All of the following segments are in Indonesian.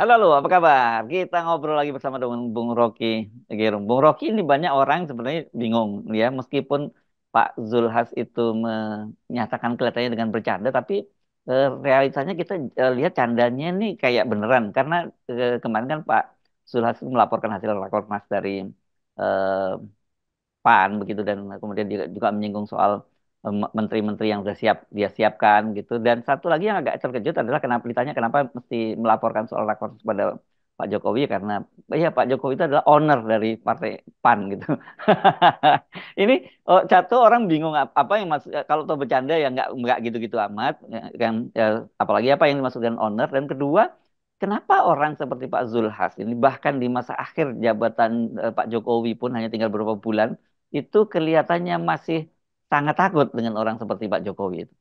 Halo, halo, apa kabar? Kita ngobrol lagi bersama dengan Bung Rocky Gerung. Bung Rocky ini banyak orang sebenarnya bingung ya, meskipun Pak Zulhas itu menyatakan kelihatannya dengan bercanda, tapi realitanya kita lihat candanya ini kayak beneran. Karena kemarin kan Pak Zulhas itu melaporkan hasil rakornas dari eh, PAN begitu dan kemudian juga menyinggung soal menteri-menteri yang sudah siap dia siapkan gitu dan satu lagi yang agak terkejut adalah kenapa ditanya kenapa mesti melaporkan soal rakor kepada Pak Jokowi karena ya Pak Jokowi itu adalah owner dari partai PAN gitu. Ini satu orang bingung apa yang maksud kalau tahu bercanda ya nggak gitu-gitu amat ya, kan ya, apalagi apa yang dimaksud dengan owner dan kedua kenapa orang seperti Pak Zulhas ini bahkan di masa akhir jabatan Pak Jokowi pun hanya tinggal beberapa bulan itu kelihatannya masih sangat takut dengan orang seperti Pak Jokowi itu.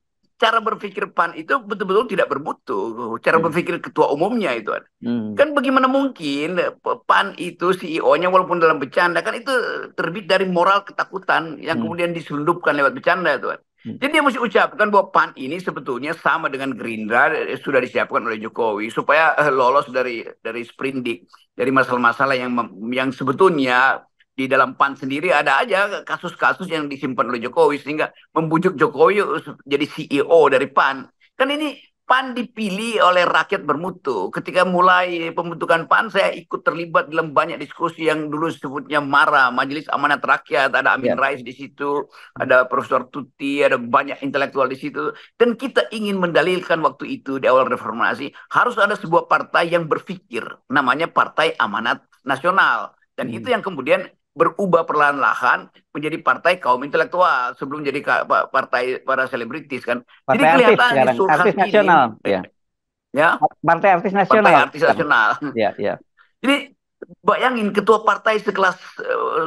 Cara berpikir PAN itu betul-betul tidak bermutu. Cara Hmm. berpikir ketua umumnya itu. Hmm. Kan bagaimana mungkin PAN itu CEO-nya walaupun dalam bercanda kan itu terbit dari moral ketakutan yang Hmm. kemudian diselundupkan lewat bercanda itu. Hmm. Jadi dia mesti ucapkan bahwa PAN ini sebetulnya sama dengan Gerindra sudah disiapkan oleh Jokowi supaya lolos dari sprindik, dari masalah-masalah yang sebetulnya di dalam PAN sendiri ada aja kasus-kasus yang disimpan oleh Jokowi sehingga membujuk Jokowi jadi CEO dari PAN. Kan ini PAN dipilih oleh rakyat bermutu. Ketika mulai pembentukan PAN, saya ikut terlibat dalam banyak diskusi yang dulu sebutnya MARA, Majelis Amanat Rakyat. Ada Amin Ya. Rais di situ, ada Profesor Tuti, ada banyak intelektual di situ. Dan kita ingin mendalilkan waktu itu di awal reformasi, harus ada sebuah partai yang berpikir, namanya Partai Amanat Nasional. Dan Hmm. itu yang kemudian berubah perlahan-lahan menjadi partai kaum intelektual sebelum jadi partai para selebritis kan. Jadi Partai artis kelihatannya sekarang, Zulhas artis nasional, ini ya. ya Partai artis partai nasional artis sekarang. nasional. Ya, ya. Jadi bayangin ketua partai sekelas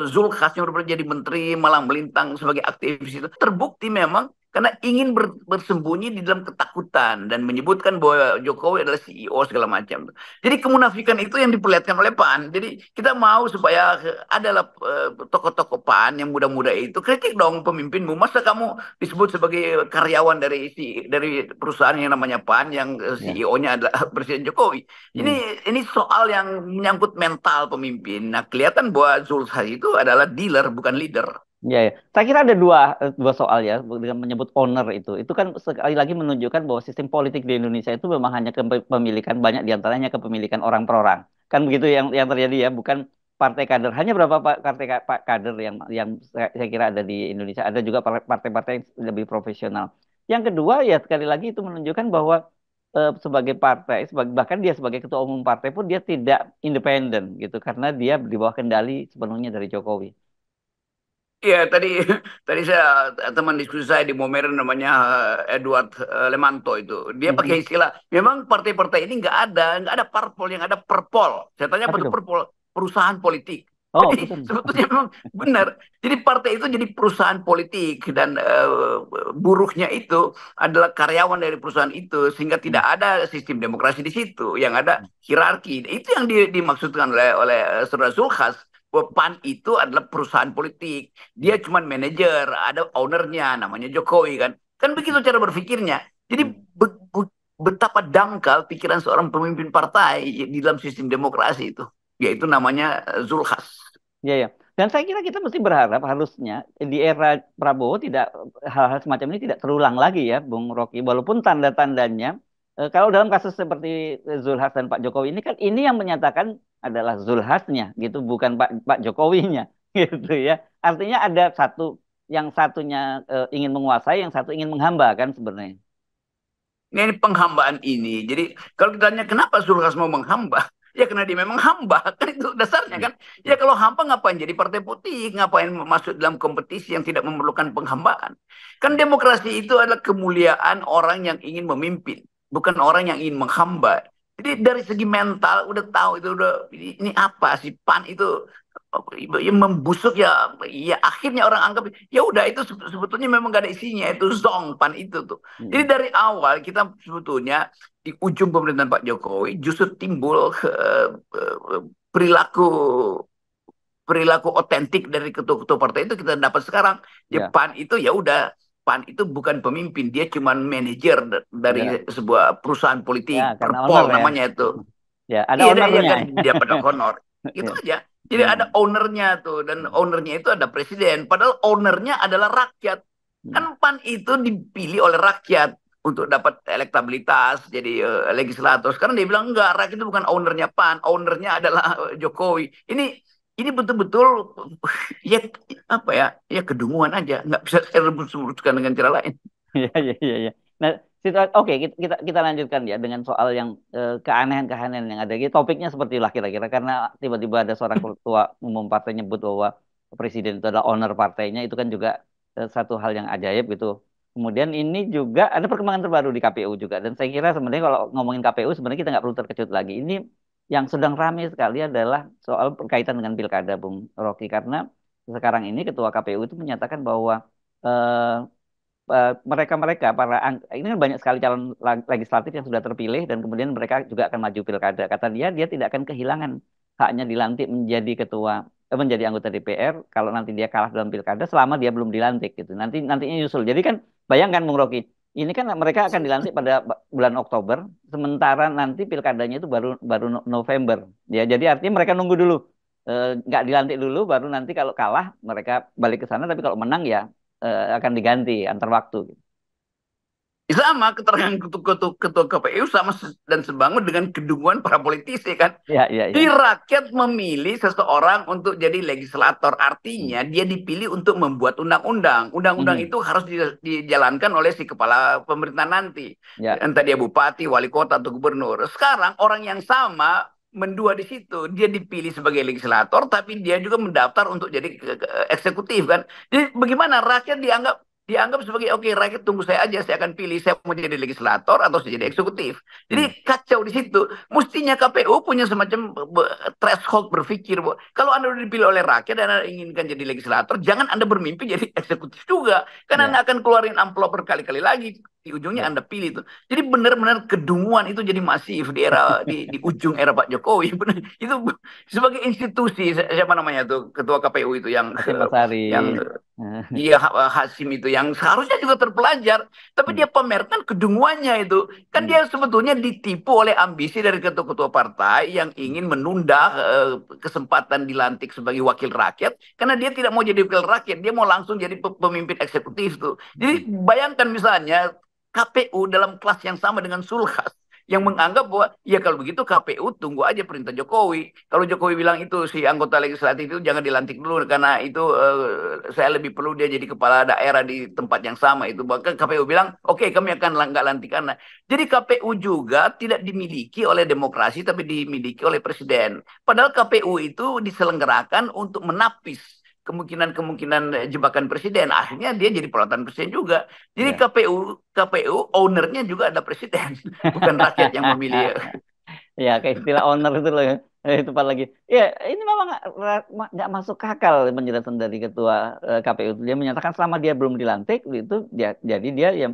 Zulhas yang udah jadi menteri malah melintang sebagai aktivis itu terbukti memang karena ingin bersembunyi di dalam ketakutan dan menyebutkan bahwa Jokowi adalah CEO segala macam. Jadi kemunafikan itu yang diperlihatkan oleh PAN. Jadi kita mau supaya adalah tokoh-tokoh PAN yang muda-muda itu kritik dong pemimpinmu. Masa kamu disebut sebagai karyawan dari perusahaan yang namanya PAN yang Ya. CEO-nya adalah Presiden Jokowi. Hmm. Ini soal yang menyangkut mental pemimpin. Nah, kelihatan bahwa Zulhas itu adalah dealer bukan leader. Ya, ya. Saya kira ada dua soal ya dengan menyebut owner itu. Itu kan sekali lagi menunjukkan bahwa sistem politik di Indonesia itu memang hanya kepemilikan banyak diantaranya kepemilikan orang per orang. Kan begitu yang terjadi ya, bukan partai kader. Hanya berapa partai kader yang saya kira ada di Indonesia. Ada juga partai-partai yang lebih profesional. Yang kedua ya sekali lagi itu menunjukkan bahwa sebagai partai, bahkan dia sebagai ketua umum partai pun dia tidak independen gitu karena dia di bawah kendali sepenuhnya dari Jokowi. Iya, tadi tadi saya teman diskusi saya di Momeren namanya Edward Lemanto itu. Dia pakai Mhm. istilah, memang partai-partai ini nggak ada parpol yang ada perpol. Saya tanya apa Apa itu itu? perpol? Perusahaan politik. Oh, Jadi betul. sebetulnya memang benar. Jadi partai itu jadi perusahaan politik dan buruhnya itu adalah karyawan dari perusahaan itu sehingga Hmm. tidak ada sistem demokrasi di situ. Yang ada hierarki. Itu yang dimaksudkan oleh Saudara Zulhas bahwa PAN itu adalah perusahaan politik. Dia cuma manajer, ada ownernya namanya Jokowi kan. Kan begitu cara berpikirnya. Jadi Hmm. betapa dangkal pikiran seorang pemimpin partai di dalam sistem demokrasi itu. Yaitu namanya Zulhas. Ya, ya. Dan saya kira kita mesti berharap harusnya di era Prabowo tidak hal-hal semacam ini tidak terulang lagi ya, Bung Rocky. Walaupun tanda-tandanya, kalau dalam kasus seperti Zulhas dan Pak Jokowi ini kan ini yang menyatakan adalah Zulhasnya, gitu, bukan Pak Jokowinya, gitu ya. Artinya ada satu yang satunya ingin menguasai, yang satu ingin menghamba kan sebenarnya. Ini penghambaan ini. Jadi kalau ditanya kenapa Zulhas mau menghamba, ya karena dia memang hamba kan itu dasarnya Hmm. kan. Ya kalau hamba ngapain jadi partai putih, ngapain masuk dalam kompetisi yang tidak memerlukan penghambaan. Kan demokrasi itu adalah kemuliaan orang yang ingin memimpin, bukan orang yang ingin menghamba. Jadi dari segi mental udah tahu itu udah ini apa sih PAN itu yang membusuk ya akhirnya orang anggap ya udah itu sebetulnya memang gak ada isinya itu zong PAN itu tuh. Jadi Hmm. dari awal kita sebetulnya di ujung pemerintahan Pak Jokowi justru timbul perilaku perilaku otentik dari ketua-ketua partai itu kita dapat sekarang. Ya Ya, PAN itu ya udah PAN itu bukan pemimpin, dia cuma manajer dari ya, sebuah perusahaan ya, politik, karena owner perpol ya. namanya itu. Ya, ada Iya, iya ownernya. kan dia pada honor. Itu Ya. aja. Jadi Hmm. ada ownernya tuh dan ownernya itu ada presiden. Padahal ownernya adalah rakyat. Kan Hmm. PAN itu dipilih oleh rakyat untuk dapat elektabilitas jadi legislator. Sekarang dia bilang enggak, rakyat itu bukan ownernya PAN, ownernya adalah Jokowi. Ini betul-betul ya apa ya? Ya kedunguan aja, nggak bisa saya rebus-rebuskan dengan cara lain. Iya, iya, iya, iya. Nah, situasi, oke, kita lanjutkan ya dengan soal yang keanehan-keanehan yang ada. Jadi topiknya seperti itulah kira-kira karena tiba-tiba ada seorang ketua umum partai nyebut bahwa presiden itu adalah owner partainya, itu kan juga satu hal yang ajaib gitu. Kemudian ini juga ada perkembangan terbaru di KPU juga. Dan saya kira sebenarnya kalau ngomongin KPU sebenarnya kita nggak perlu terkejut lagi. Ini yang sedang ramai sekali adalah soal berkaitan dengan pilkada, Bung Rocky. Karena sekarang ini ketua KPU itu menyatakan bahwa eh, mereka-mereka ini kan banyak sekali calon legislatif yang sudah terpilih dan kemudian mereka juga akan maju pilkada. Kata dia tidak akan kehilangan haknya dilantik menjadi menjadi anggota DPR kalau nanti dia kalah dalam pilkada selama dia belum dilantik gitu. Nantinya nyusul. Jadi kan bayangkan Bung Rocky, ini kan mereka akan dilantik pada bulan Oktober, sementara nanti pilkadanya itu baru baru November. Ya, jadi artinya mereka nunggu dulu. Nggak dilantik dulu, baru nanti kalau kalah mereka balik ke sana, tapi kalau menang ya akan diganti antar waktu. Sama keterangan ketua KPU sama dan sebangun dengan kedunguan para politisi kan. Iya, iya, iya. Di rakyat memilih seseorang untuk jadi legislator, Hmm. artinya dia dipilih untuk membuat undang-undang. Undang-undang Mhm. itu harus dijalankan oleh si kepala pemerintahan nanti. Ya, Entah dia bupati, wali kota, atau gubernur. Sekarang orang yang sama mendua di situ. Dia dipilih sebagai legislator, tapi dia juga mendaftar untuk jadi eksekutif kan. Jadi bagaimana rakyat dianggap sebagai oke rakyat tunggu saya aja saya akan pilih saya mau jadi legislator atau saya jadi eksekutif. hmm. Jadi kacau di situ. Mestinya KPU punya semacam threshold berpikir bahwa kalau Anda sudah dipilih oleh rakyat dan Anda inginkan jadi legislator, jangan Anda bermimpi jadi eksekutif juga. Karena Ya, Anda akan keluarin amplop berkali-kali lagi. Di ujungnya ya. Anda pilih itu. Jadi benar-benar kedunguan itu jadi masif di ujung era Pak Jokowi. Benar, itu sebagai institusi siapa namanya tuh ketua KPU itu Hasim Asari. yang iya Hasim itu yang seharusnya juga terpelajar, tapi Hmm. dia pamerkan kedunguannya itu. Kan Hmm. dia sebetulnya ditipu oleh ambisi dari ketua-ketua partai yang ingin menunda kesempatan dilantik sebagai wakil rakyat karena dia tidak mau jadi wakil rakyat, dia mau langsung jadi pemimpin eksekutif tuh. Jadi Hmm. bayangkan misalnya KPU dalam kelas yang sama dengan Sulhas yang menganggap bahwa ya kalau begitu KPU tunggu aja perintah Jokowi. Kalau Jokowi bilang itu si anggota legislatif itu jangan dilantik dulu karena itu saya lebih perlu dia jadi kepala daerah di tempat yang sama itu. Bahkan KPU bilang oke kami akan nggak lantik karena. Jadi KPU juga tidak dimiliki oleh demokrasi tapi dimiliki oleh presiden. Padahal KPU itu diselenggarakan untuk menapis kemungkinan-kemungkinan jebakan presiden. Akhirnya dia jadi peralatan presiden juga. Jadi Ya. KPU ownernya juga ada presiden, bukan rakyat yang memilih. Ya, kayak istilah owner itu loh. Itu Pak lagi. Ya, ini memang nggak masuk akal penjelasan dari ketua KPU. Dia menyatakan selama dia belum dilantik itu jadi dia yang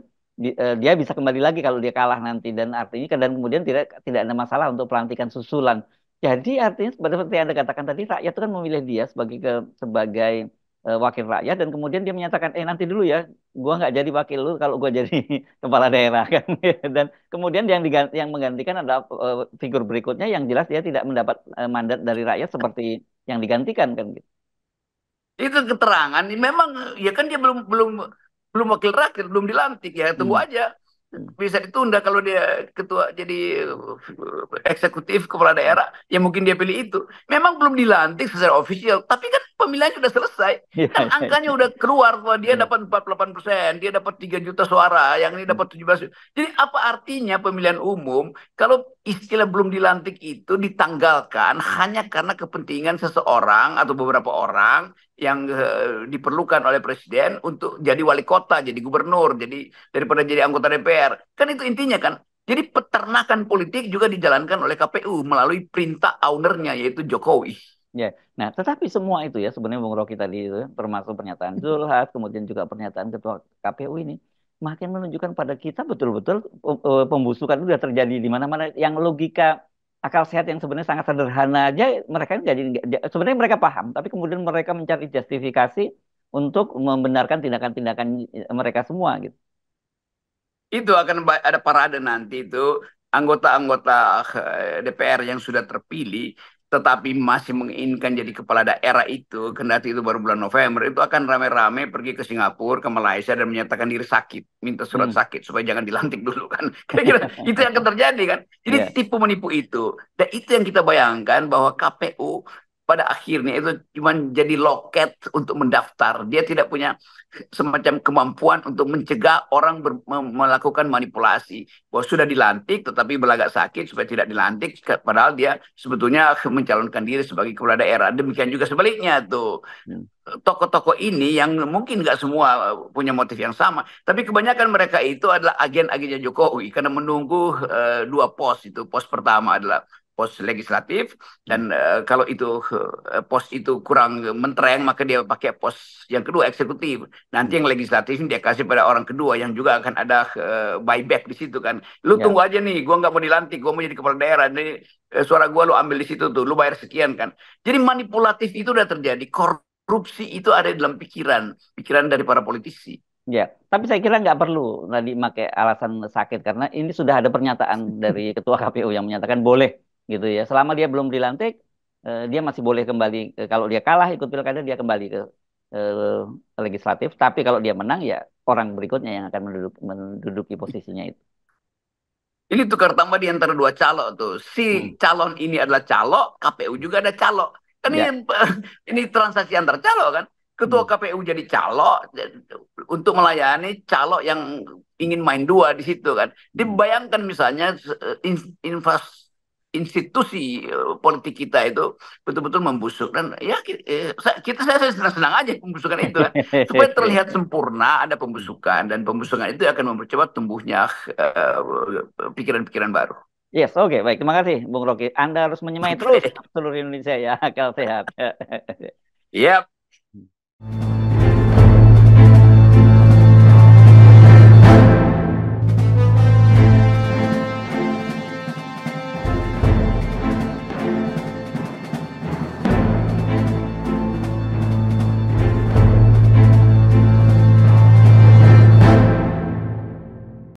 dia bisa kembali lagi kalau dia kalah nanti dan artinya dan kemudian tidak ada masalah untuk pelantikan susulan. Jadi artinya seperti yang Anda katakan tadi rakyat itu kan memilih dia sebagai wakil rakyat dan kemudian dia menyatakan nanti dulu ya gua nggak jadi wakil lu kalau gua jadi kepala daerah kan. Dan kemudian yang menggantikan adalah figur berikutnya yang jelas dia tidak mendapat mandat dari rakyat seperti yang digantikan kan gitu. Itu keterangan, memang ya kan dia belum belum belum wakil rakyat, belum dilantik ya tunggu Hmm. aja. Hmm. Bisa ditunda kalau dia ketua jadi eksekutif kepala daerah, ya mungkin dia pilih itu. Memang belum dilantik secara ofisial, tapi kan pemilihan sudah selesai. Iya, Kan iya, angkanya udah keluar bahwa dia iya. dapat 48%, dia dapat 3 juta suara, yang ini Hmm. dapat 17. Jadi apa artinya pemilihan umum kalau istilah belum dilantik itu ditanggalkan hanya karena kepentingan seseorang atau beberapa orang yang diperlukan oleh presiden untuk jadi wali kota, jadi gubernur, jadi daripada jadi anggota DPR. Kan itu intinya kan. Jadi peternakan politik juga dijalankan oleh KPU melalui perintah ownernya yaitu Jokowi. Ya. Nah, tetapi semua itu ya sebenarnya Bung Rocky tadi itu termasuk pernyataan Zulhas, kemudian juga pernyataan Ketua KPU ini makin menunjukkan pada kita betul-betul pembusukan itu sudah terjadi di mana-mana yang logika akal sehat yang sebenarnya sangat sederhana aja mereka jadi sebenarnya mereka paham, tapi kemudian mereka mencari justifikasi untuk membenarkan tindakan-tindakan mereka semua gitu. Itu akan ada parade nanti itu anggota-anggota DPR yang sudah terpilih tetapi masih menginginkan jadi kepala daerah itu, kendati itu baru bulan November, itu akan rame-rame pergi ke Singapura, ke Malaysia dan menyatakan diri sakit, minta surat Hmm. sakit supaya jangan dilantik dulu kan. Kira-kira itu yang akan terjadi kan. Jadi Ya. tipu menipu itu. Dan itu yang kita bayangkan bahwa KPU pada akhirnya itu cuma jadi loket untuk mendaftar. Dia tidak punya semacam kemampuan untuk mencegah orang melakukan manipulasi. Bahwa sudah dilantik tetapi berlagak sakit supaya tidak dilantik, padahal dia sebetulnya mencalonkan diri sebagai kepala daerah. Demikian juga sebaliknya tuh. Hmm. Tokoh-tokoh ini yang mungkin nggak semua punya motif yang sama, tapi kebanyakan mereka itu adalah agen-agennya Jokowi karena menunggu dua pos itu. Pos pertama adalah pos legislatif Hmm. dan kalau itu pos itu kurang mentereng maka dia pakai pos yang kedua eksekutif. Hmm. Nanti yang legislatif dia kasih pada orang kedua yang juga akan ada buyback di situ kan. Lu Ya. tunggu aja nih, gua nggak mau dilantik, gua mau jadi kepala daerah. Nih, suara gua lu ambil di situ tuh, lu bayar sekian kan. Jadi manipulatif itu udah terjadi. Korupsi itu ada di dalam pikiran dari para politisi. Ya, tapi saya kira nggak perlu tadi pakai alasan sakit karena ini sudah ada pernyataan dari Ketua KPU yang menyatakan boleh gitu ya. Selama dia belum dilantik, dia masih boleh kembali. Kalau dia kalah ikut pilkada dia kembali ke legislatif. Tapi kalau dia menang ya orang berikutnya yang akan menduduki posisinya itu. Ini tukar tambah di antara dua calon tuh. Si Hmm. calon ini adalah calo, KPU juga ada calo. Kan ini Ya. ini transaksi antar calo kan. Ketua Hmm. KPU jadi calo untuk melayani calo yang ingin main dua di situ kan. Hmm. Dibayangkan misalnya institusi politik kita itu betul-betul membusuk dan ya saya senang-senang aja pembusukan itu kan supaya terlihat sempurna ada pembusukan dan pembusukan itu akan mempercepat tumbuhnya pikiran-pikiran baru. Yes, oke, baik. Terima kasih, Bung Rocky. Anda harus menyemai terus Oke, seluruh Indonesia ya, akal sehat. ya